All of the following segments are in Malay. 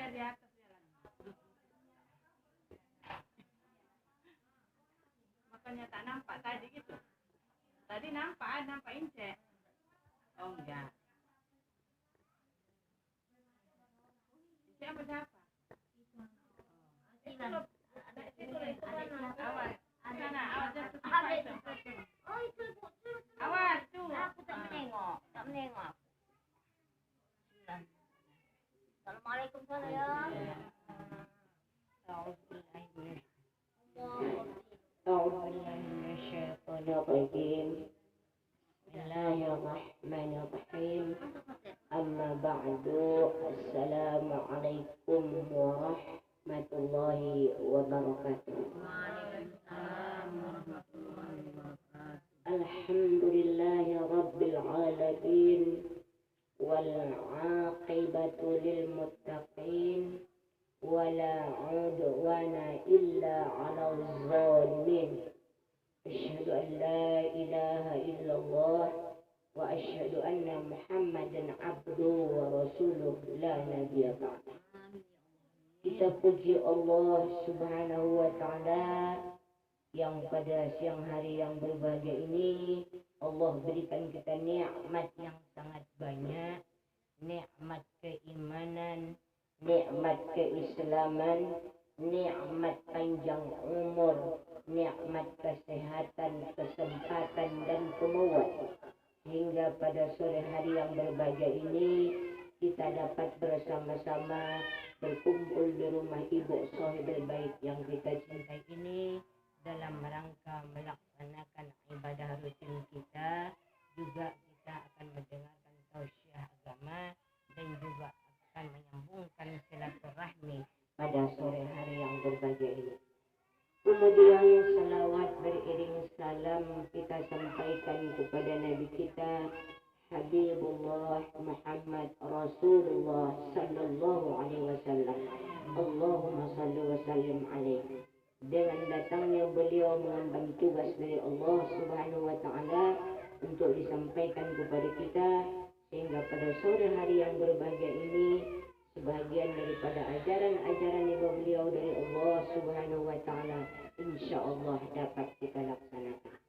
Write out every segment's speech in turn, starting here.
di atas jalan. Makanya tak nampak tadi gitu. Tadi nampak Ince. Oh enggak. Ince apa siapa? Itu loh. Itu mana? Awas. Sana, awas jatuh itu. Oh itu ibu. Awas tuh. Aku tak menengok. Assalamualaikum sayang. Bismillahirrahmanirrahim. Amma ba'du. Assalamualaikum warahmatullahi wabarakatuh. Alhamdulillahi rabbil alamin. والعاقبة للمتقين ولا عدوان إلا على الظالمين أشهد أن لا إله إلا الله وأشهد أن محمدا عبده ورسوله لا نبي بعده. Kita puji Allah Subhanahu wa Ta'ala yang pada siang hari yang berbahagia ini Allah berikan kita nikmat yang sangat banyak, nikmat keimanan, nikmat keislaman, nikmat panjang umur, nikmat kesehatan, kesempatan dan kemauan. Hingga pada sore hari yang berbahagia ini kita dapat bersama-sama berkumpul di rumah Ibu Shahibul Bait yang kita cintai ini dalam rangka melaksanakan ibadah rutin kita. Juga kita akan mendengarkan tausiah agama dan juga akan menyambungkan silaturahmi pada sore hari yang berbahagia ini. Kemudian salawat beriring salam kita sampaikan kepada Nabi kita Habibullah Muhammad Rasulullah sallallahu alaihi wasallam. Allahumma salli wa sallim alaihi. Dengan datangnya beliau mengemban tugas dari Allah Subhanahu wa Ta'ala untuk disampaikan kepada kita, sehingga pada sore hari yang berbahagia ini sebahagian daripada ajaran-ajaran ibu beliau dari Allah Subhanahu wa Ta'ala insyaallah dapat kita laksanakan.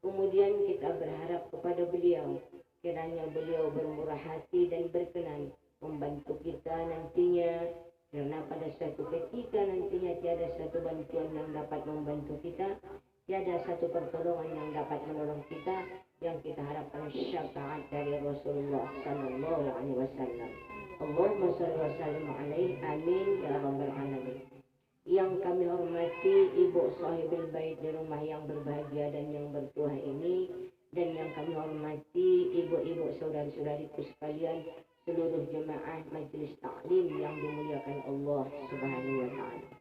Kemudian kita berharap kepada beliau kiranya beliau bermurah hati dan berkenan membantu kita nantinya, karena pada suatu ketika nantinya tiada satu bantuan yang dapat membantu kita, tiada satu pertolongan yang dapat menolong kita, yang kita harapkan syafaat dari Rasulullah sallallahu alaihi wasallam. Allahumma shalli wa sallim alaihi, amin ya rabbal alamin. Yang kami hormati Ibu Shahibul Bait di rumah yang berbahagia dan yang bertuah ini, dan yang kami hormati ibu-ibu saudara-saudariku sekalian, seluruh jemaah majelis taklim yang dimuliakan Allah Subhanahu wa Ta'ala.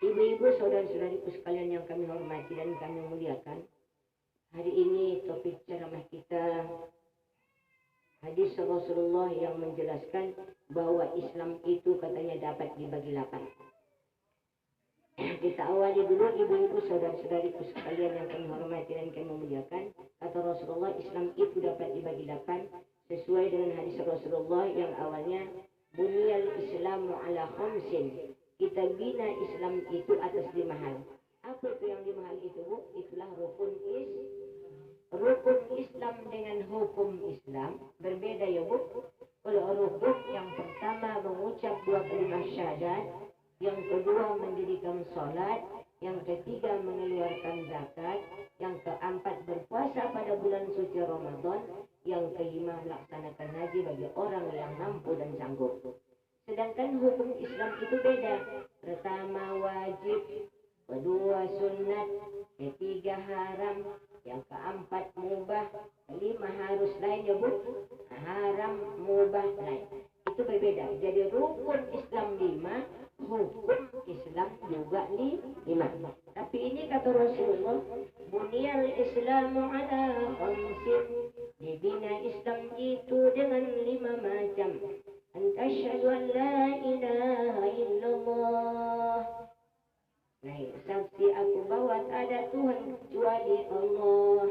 Ibu-ibu saudara-saudariku sekalian yang kami hormati dan kami muliakan, hari ini topik ceramah kita hadis Rasulullah yang menjelaskan bahwa Islam itu katanya dapat dibagi 8. Kita awali dulu ibu-ibu saudara-saudariku sekalian yang kami hormati dan kami muliakan. Kata Rasulullah, Islam itu dapat dibagi 8 sesuai dengan hadis Rasulullah yang awalnya bunyal Islamu ala khamsin. Kita bina Islam itu atas 5 hal. Apa itu yang 5 hal itu, Bu? Itulah rukun Islam dengan hukum Islam berbeda ya, Bu. Kalau rukun yang pertama mengucap 2 kalimat syahadat, yang kedua mendirikan salat, yang ketiga mengeluarkan zakat, yang keempat berpuasa pada bulan suci Ramadan, yang kelima melaksanakan haji bagi orang yang mampu dan sanggup. Sedangkan hukum Islam itu beda. Pertama wajib, kedua sunat, ketiga haram, yang keempat mubah, kelima harus lain ya, Bu. Haram, mubah, lain. Itu berbeda. Jadi rukun Islam 5, hukum Islam juga 5. Tapi ini kata Rasulullah, bunyal Islamu ala khamsin. Dibina Islam itu dengan 5 macam. Asyhadu an la ilaha illallah. Nah, saksi aku bahwa tak ada Tuhan kecuali Allah.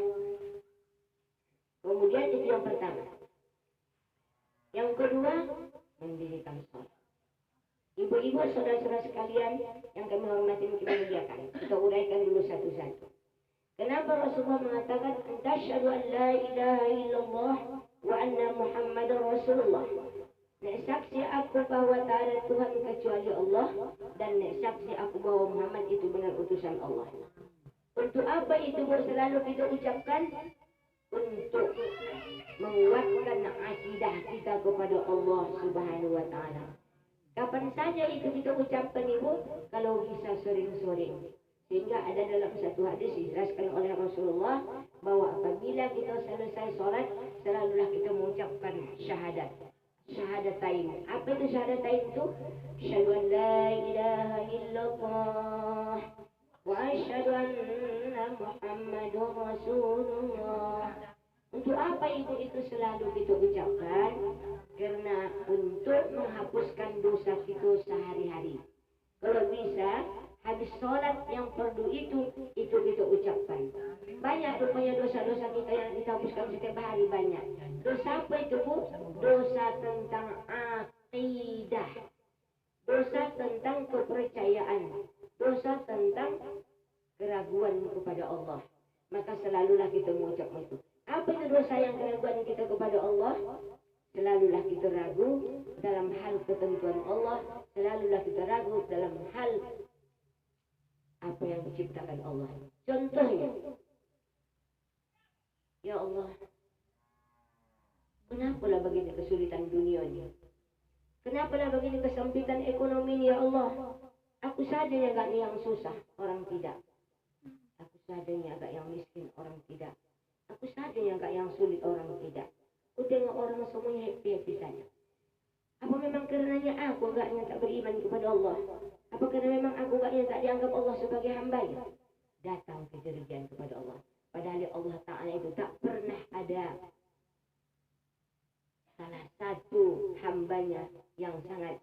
Kemudian itu yang pertama. Yang kedua, mendirikan salat. Ibu, saudara-saudara sekalian yang kami hormati dan kami muliakan, kita uraikan dulu satu-satu. Kenapa Rasulullah mengatakan asyhadu an la ilaha illallah wa anna Muhammadar Rasulullah? Nek saksi aku bahwa tak ada Tuhan kecuali Allah, dan nek saksi aku bahwa Muhammad itu benar utusan Allah. Untuk apa itu selalu kita ucapkan? Untuk menguatkan akidah kita kepada Allah Subhanahu wa taala. Kapan saja itu kita ucapkan Ibu? Kalau bisa sering-sering. Sehingga ada dalam satu hadis dijelaskan oleh Rasulullah bahwa apabila kita selesai sholat, selalulah kita mengucapkan syahadat. Syahadatain. Apa itu syahadatain itu? Asyhadu an la ilaha illallah wa asyhadu anna Muhammadur Rasulullah. Untuk apa itu selalu kita ucapkan? Karena untuk menghapuskan dosa kita sehari-hari. Kalau bisa, habis sholat yang perlu itu kita ucapkan. Banyak rupanya dosa-dosa kita yang kita hapuskan setiap hari banyak. Dosa apa itu, Bu? Dosa tentang akidah. Dosa tentang kepercayaan. Dosa tentang keraguan kepada Allah. Maka selalulah kita mengucapkan itu. Apa itu dosa yang keraguan kita kepada Allah? Selalulah kita ragu dalam hal ketentuan Allah. Selalulah kita ragu dalam hal apa yang diciptakan Allah. Contohnya, ya Allah, kenapalah begini kesulitan dunia ini? Kenapalah begini kesempitan ekonomi ini, ya Allah? Aku saja yang agak yang susah, orang tidak. Aku saja yang agak yang miskin, orang tidak. Aku saja yang agak yang sulit, orang tidak. Aku tengok orang semuanya happy-happy saja. Apa memang karenanya aku agaknya tak beriman kepada Allah? Apa karena memang aku agaknya tak dianggap Allah sebagai hamba-Nya? Datang kejerigan kepada Allah. Padahal Allah Ta'ala itu tak pernah ada salah satu hamba-Nya yang sangat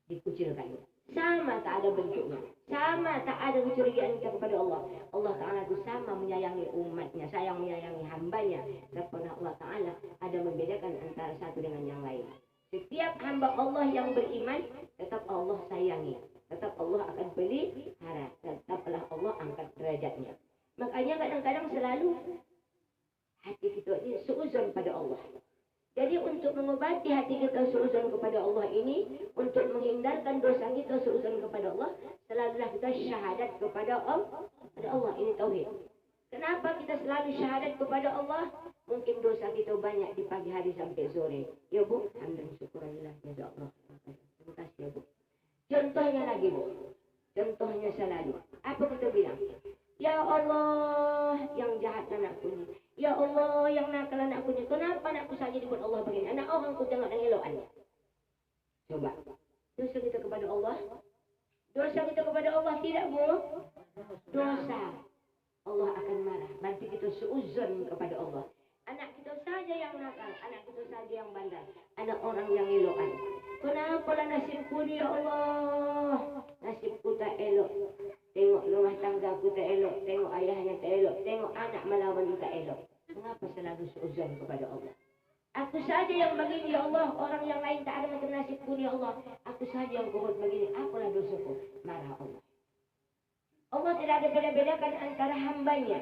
dikucilkan. Sama tak ada bentuknya. Sama tak ada kecurigaan kita kepada Allah. Allah Ta'ala itu sama menyayangi umatnya. Sayang menyayangi hamba-Nya. Tak pernah Allah Ta'ala ada membedakan antara satu dengan yang lain. Setiap hamba Allah yang beriman, tetap Allah sayangi. Tetap Allah akan pelihara. Tetaplah Allah angkat derajatnya. Makanya kadang-kadang selalu hati kita ini suuzon pada Allah. Jadi untuk mengobati hati kita suuzon kepada Allah ini, untuk menghindarkan dosa kita suuzon kepada Allah, selalulah kita syahadat kepada Allah. Ini tauhid. Kenapa kita selalu syahadat kepada Allah? Mungkin dosa kita banyak di pagi hari sampai sore. Ya Bu, alhamdulillah, syukurillah, ya Allah. Terima kasih ya Bu. Contohnya lagi Bu. Contohnya selalu. Apa kita bilang? Ya Allah, yang jahat anakku ini. Ya Allah, yang nakal anakku ini. Kenapa anakku saja dibuat Allah begini? Anak orang ku tengok dan elokannya. Coba. Dosa kita kepada Allah. Dosa kita kepada Allah tidak Bu? Dosa. Allah akan marah. Nanti kita suuzon kepada Allah. Anak kita saja yang nakal, anak kita saja yang bandel, anak orang yang elokan. Kenapalah nasibku ni ya Allah? Nasibku tak elok. Tengok rumah tanggaku tak elok, tengok ayahnya tak elok, tengok anak melawan tak elok. Kenapa selalu suuzon kepada Allah? Aku saja yang begini ya Allah, orang yang lain tak ada macam nasibku ni ya Allah. Aku saja yang kurut begini, apalah dosaku? Marah Allah. Allah tidak ada beda-bedakan antara hamba-Nya.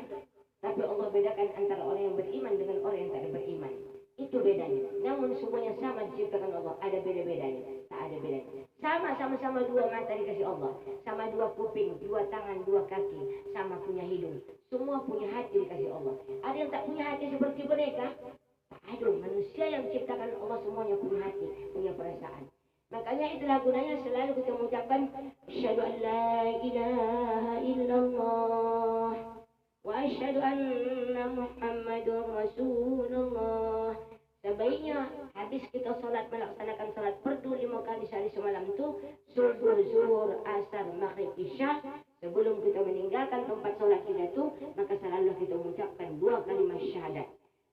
Tapi Allah bedakan antara orang yang beriman dengan orang yang tak beriman. Itu bedanya. Namun semuanya sama diciptakan Allah. Ada beda-bedanya. Tak ada bedanya. Sama-sama dua mata dikasih Allah. Sama dua kuping, dua tangan, dua kaki. Sama punya hidung. Semua punya hati dikasih Allah. Ada yang tak punya hati seperti boneka? Tak ada. Manusia yang diciptakan Allah semuanya punya hati, punya perasaan. Makanya itulah gunanya selalu kita mengucapkan asyhadu an la ilaha illallah wa asyhadu anna Muhammadur Rasulullah. Sebaiknya habis kita salat, melaksanakan salat fardu 5 kali sehari semalam itu, subuh, zuhur, asar, maghrib, isya, sebelum kita meninggalkan tempat salat kita itu, maka selalu kita mengucapkan 2 kalimat syahadat.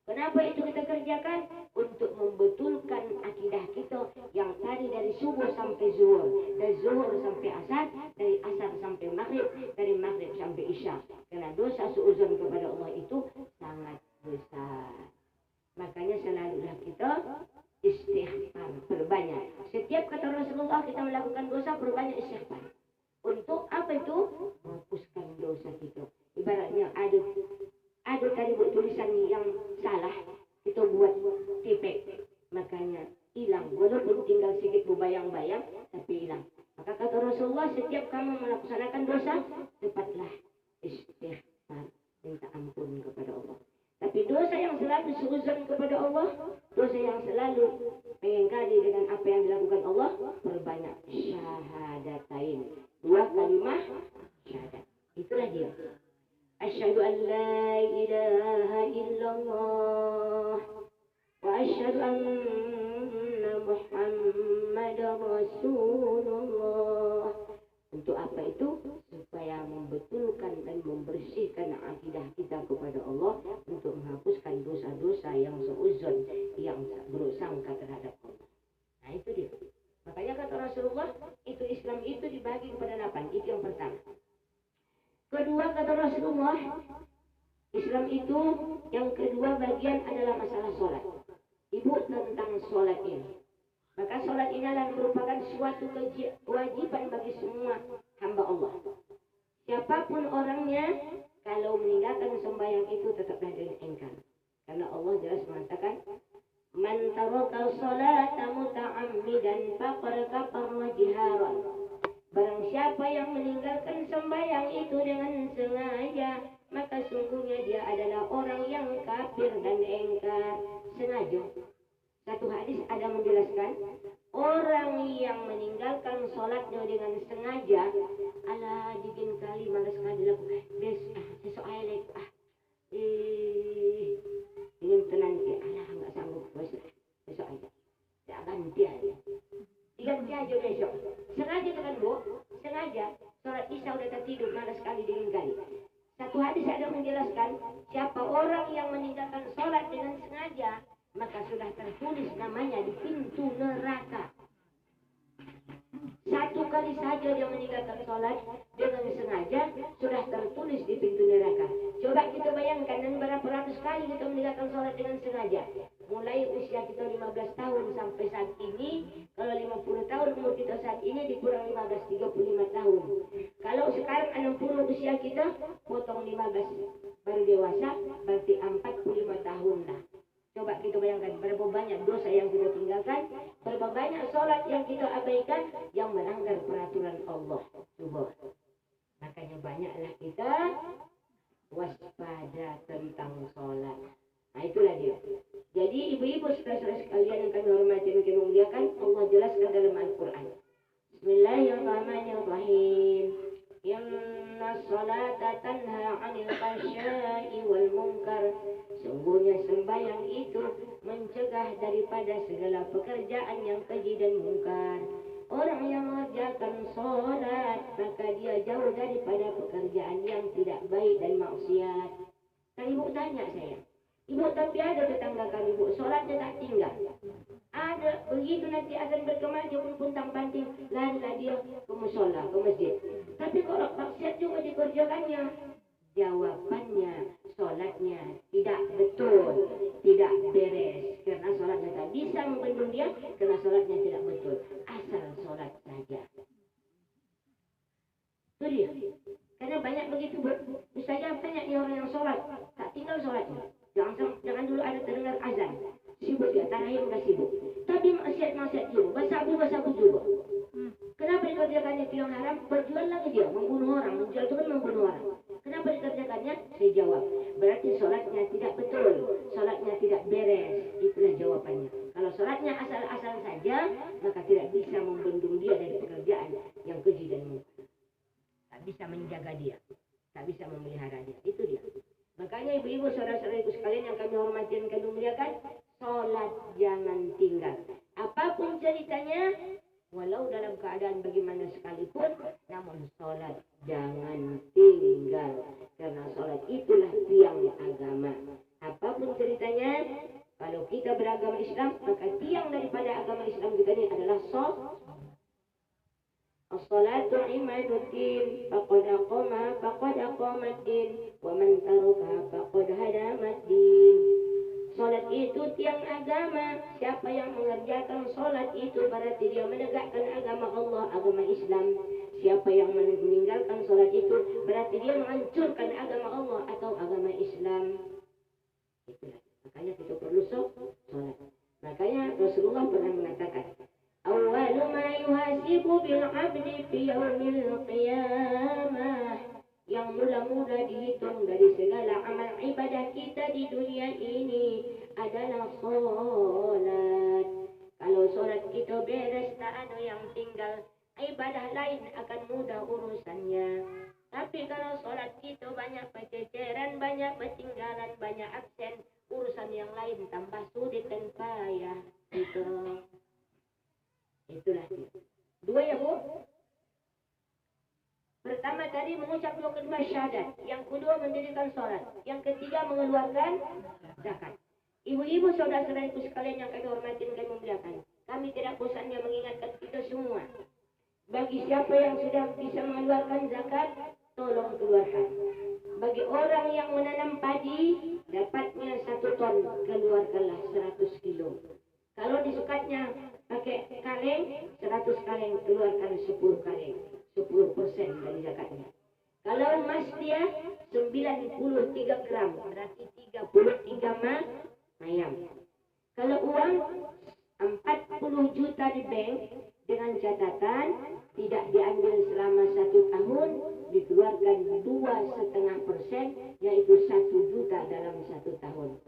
Kenapa itu kita kerjakan? Untuk membetulkan akidah kita yang tadi dari subuh sampai zuhur, dari zuhur sampai asar, dari asar sampai maghrib, dari maghrib sampai isya. Karena dosa suuzon kepada Allah itu sangat besar. Makanya selalulah kita istighfar, perbanyak. Setiap kata Rasulullah kita melakukan dosa, perbanyak istighfar. Untuk apa itu? Menghapuskan dosa kita. Ibaratnya ada tadi buat tulisan yang salah, kita buat tipek, makanya hilang. Walaupun tinggal sedikit berbayang-bayang, tapi hilang. Maka kata Rasulullah, setiap kamu melaksanakan dosa, cepatlah istighfar, minta ampun kepada Allah. Tapi dosa yang selalu seuzon kepada Allah, dosa yang selalu mengingkari dengan apa yang dilakukan Allah, perbanyak syahadatain. 2 kalimah syahadat. Itulah dia. Asyhadu an la ilaha illallah wa asyhadu anna Muhammadar Rasulullah. Untuk apa itu? Supaya membetulkan dan membersihkan akidah kita kepada Allah, untuk menghapuskan dosa-dosa yang seuzon, yang buruk sangka terhadap Allah. Nah itu dia. Makanya kata Rasulullah, itu Islam itu dibagi kepada 8. Itu yang pertama. Kedua kata Rasulullah, Islam itu yang kedua bagian adalah masalah sholat. Ibu tentang sholat ini. Maka sholat ini adalah merupakan suatu kewajiban bagi semua hamba Allah. Siapapun orangnya, kalau meninggalkan sembahyang itu tetaplah dengan engkar. Karena Allah jelas mengatakan, man taraka sholata muta'ammidan faqad kafara jiharan. Barang siapa yang meninggalkan sembahyang itu dengan sengaja, maka sungguhnya dia adalah orang yang kafir dan engkar. Sengaja. Satu hadis ada menjelaskan, orang yang meninggalkan sholatnya dengan sengaja, alah dingin kali, malas sekali lakukan. Besok air ingin tenang dia, alah nggak sanggup besok aja. Ya ganti aja. Diganti aja besok. Sengaja kan Bu? Sengaja. Sholat isya udah tertidur, malas sekali, dingin kali. Satu hadis ada menjelaskan, siapa orang yang meninggalkan sholat dengan sengaja, maka sudah tertulis namanya di pintu neraka. Satu kali saja dia meninggalkan sholat dengan sengaja, sudah tertulis di pintu neraka. Coba kita bayangkan, dan berapa ratus kali kita meninggalkan sholat dengan sengaja. Mulai usia kita 15 tahun sampai saat ini, kalau 50 tahun umur kita saat ini dikurang 15, 35 tahun. Kalau sekarang 60 usia kita, potong 15, baru dewasa, berarti 45 tahun lah. Coba kita bayangkan berapa banyak dosa yang kita tinggalkan, berapa banyak sholat yang kita abaikan, yang melanggar peraturan Allah. Coba. Makanya banyaklah kita waspada tentang sholat. Nah itulah dia. Jadi ibu-ibu saudara-saudara sekalian yang kami hormati dan kami muliakan, Allah jelaskan dalam Al-Quran. Bismillahirrahmanirrahim. Inna salata tanha 'anil fahsya'i wal munkar. Sungguhnya sembahyang itu mencegah daripada segala pekerjaan yang keji dan mungkar. Orang yang mengerjakan sholat, maka dia jauh daripada pekerjaan yang tidak baik dan maksiat. Kan ibu tanya saya, ibu tapi ada tetangga kami ibu, sholatnya tak tinggal. Ada, begitu nanti azan bergema dia pun puntang panting, larilah dia ke musola, ke masjid. Tapi kalau maksiat juga dikerjakannya. Jawabannya, sholatnya tidak betul, tidak beres. Karena sholatnya tak bisa membendung dia, karena sholatnya tidak betul. Asal sholat saja. Itu dia. Karena banyak begitu, misalnya banyak orang yang sholat, tak tinggal sholatnya. Jangan dulu ada terdengar azan. Sibuk dia, tarawih udah sibuk. Tapi maksiat juga, basabu juga. Kenapa dikerjakannya itu yang haram? Berjual lagi dia, membunuh orang. Menjual itu kan membunuh orang. Kenapa dikerjakannya? Saya jawab, berarti sholatnya tidak betul, sholatnya tidak beres. Itulah jawabannya. Kalau sholatnya asal-asal saja, maka tidak bisa membendung dia dari pekerjaan yang keji dan mungkar. Tak bisa menjaga dia, tak bisa memelihara dia. Itu dia. Makanya ibu-ibu, saudara-saudariku sekalian yang kami hormati dan kami muliakan, sholat jangan tinggal. Apapun ceritanya, walau dalam keadaan bagaimana sekalipun, namun sholat jangan tinggal. Karena sholat itulah tiang agama. Apapun ceritanya, kalau kita beragama Islam, maka tiang daripada agama Islam kita ini adalah sholat. As-salatu imaduddin, faqad aqamaddin, wa man tarukaha faqad hadamaddin. Sholat itu tiang agama. Siapa yang mengerjakan sholat itu berarti dia menegakkan agama Allah, agama Islam. Siapa yang meninggalkan sholat itu berarti dia menghancurkan agama Allah atau agama Islam. Itulah. Makanya kita perlu sholat. Makanya Rasulullah pernah mengatakan, awwalu ma yuhasibu bil 'abdi fi yaumil qiyamah. Yang mula-mula dihitung dari segala amal ibadah kita di dunia ini adalah sholat. Kalau sholat kita beres, tak ada yang tinggal, ibadah lain akan mudah urusannya. Tapi kalau sholat kita banyak perceceran, banyak ketinggalan, banyak absen, urusan yang lain tambah sulit dan payah. Itulah. Dua ya Bu. Pertama tadi mengucap dua kalimat syahadat, yang kedua mendirikan sholat, yang ketiga mengeluarkan zakat. Ibu-ibu saudara-saudaraku sekalian yang kami hormati dan kami muliakan, kami tidak bosannya mengingatkan kita semua. Bagi siapa yang sudah bisa mengeluarkan zakat, tolong keluarkan. Bagi orang yang menanam padi, dapatnya 1 ton, keluarkanlah 100 kilo. Kalau disukatnya pakai kaleng, 100 kaleng, keluarkan 10 kaleng. 10% dari zakatnya. Kalau emas dia 93 gram, berarti 33 mayam. Kalau uang 40 juta di bank dengan catatan tidak diambil selama 1 tahun, dikeluarkan 2,5%, yaitu 1 juta dalam 1 tahun.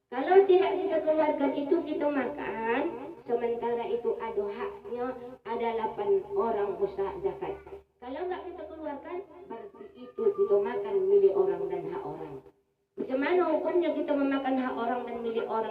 Kalau tidak kita keluarkan itu kita makan, sementara itu ada haknya, ada 8 orang usaha zakat. Kalau nggak kita keluarkan, berarti itu kita makan milik orang dan hak orang. Bagaimana hukumnya kita memakan hak orang dan milik orang?